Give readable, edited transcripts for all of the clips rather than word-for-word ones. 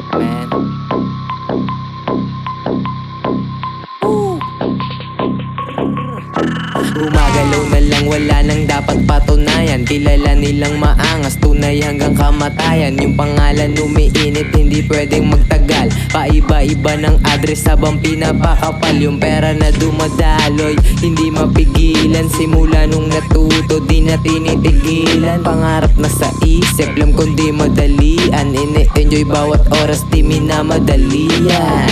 life, man. Gumagalaw na lang, wala nang dapat patunayan. Kilala nilang maangas, tunay hanggang kamatayan. Yung pangalan umiinit, hindi pwedeng magtagal. Paiba-iba ng address habang pinapakapal. Yung pera na dumadaloy, hindi mapigilan. Simula nung natuto, di na tinitigilan. Pangarap na sa isip, alam kong di madalian. Ini-enjoy bawat oras, di minamadalian.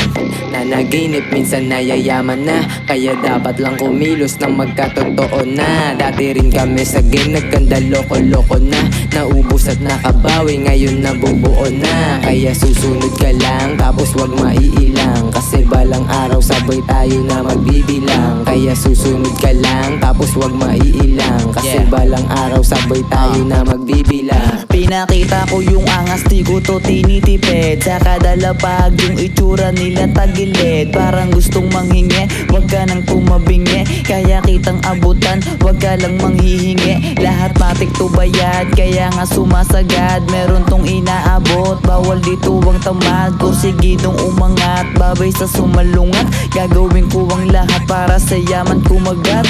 Nanaginip, minsan nayayaman na, kaya dapat lang kumilos ng magkatotoo na. Dati rin kami sa game, nagkanda loko-loko na. Naubos at nakabawi, ngayon nabubuo na. Kaya susunod ka lang, tapos wag maiilang. Kasi balang araw sabay tayo na magbibilang. Kaya susunod ka lang, tapos wag maiilang. Kasi balang araw sabay tayo na magbibilang. Pinakita ko yung angas, di ko to tinitipid. Sa kada lapag yung itsura nila tagilid. Parang gustong manghingi, wag ka nang tumabingi. Kaya kitang abutan, wag ka lang manghihingi. Lahat matik to bayad, kaya nga sumasagad. Meron tong inaabot, bawal dito ang tamad. Kursigidong umangat, babay sa sumalungat. Gagawin ko ang lahat para sa yaman kumagat.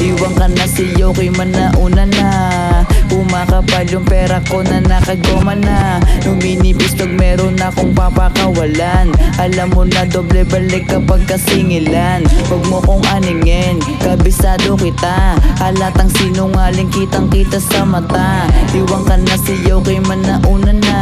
Iwan ka na si Yoki, man nauna na. Kumakapal yung pera ko na nakagoma na. Numinipis pag meron akong papakawalan. Alam mo na doble balik kapag kasingilan. Huwag mo kong aningin, kabisado kita. Halatang sinungaling, kitang kita sa mata. Iwan ka na si Yoki, man nauna na.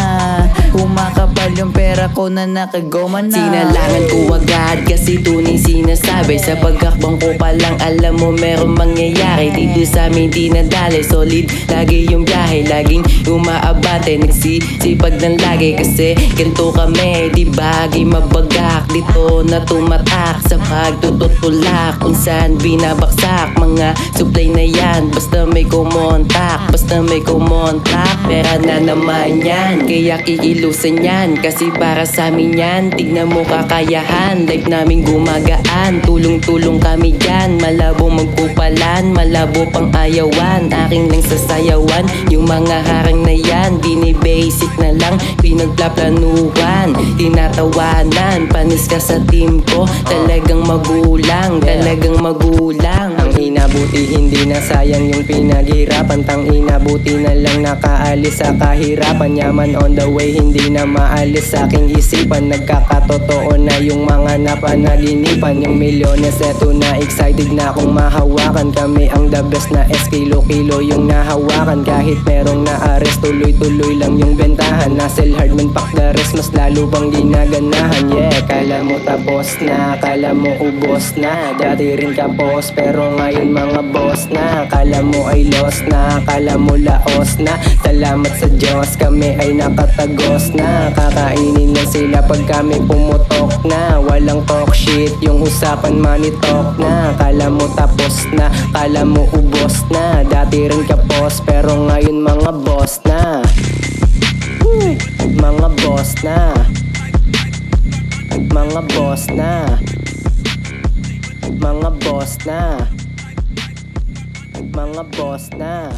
Kumakapal yung pera ko na nakagoma na. Sinalangan ko agad kasi tunay sinasabi. Sa pagkakbang ko pa lang alam mo merong mangyayari. Dito sa amin di nadali, solid lagi yung biyahe. Laging umaabate, nagsisipag ng lagi. Kasi ganito kami, di bagay mabagak. Dito na tumatak sa pagtututulak. Kung saan binabaksak mga supply na yan. Basta may kumontak, basta may kumontak. Pera na naman yan, kaya kikilusan yan. Kasi para sa amin yan, tignan mo kakayahan. Life namin gumagaan, tulong-tulong kami dyan. Malabo magpupalan, malabo pang ayawan. Aking lang sasayawan, yung mga harang na yan. Binibasic na lang, pinagplaplanuhan. Tinatawanan, panis ka sa team ko. Talagang magulang, talagang magulang. Ang inabuti hindi na sayang yung pinaghirapan. Tang inabuti na lang nakaalis sa kahirapan. Yaman on the way, hindi na maalis sa aking isipan. Nagkakatotoo na yung mga napanaginipan. Yung milyones eto na, excited na akong mahawakan. Kami ang the best na kilo-kilo yung nahawakan. Kahit merong na-arrest, tuloy-tuloy lang yung bentahan. Nasel hard man pack the rest, mas lalo pang ginaganahan. Yeah, kala mo tapos na, kala mo ubos na. Dati rin kapos, pero ngayon mga boss na. Kala mo ay lost na, kala mo laos na. Salamat sa Diyos, kami ay nakatagos na. Kakainin lang sila pag kami pumutok na. Walang talk shit, yung usapan money talk na. Kala mo tapos na, kala mo ubos na. Dati rin kapos, pero ngayon mga boss na. Mga boss na. Mga boss na. Mga boss na. Mga boss na.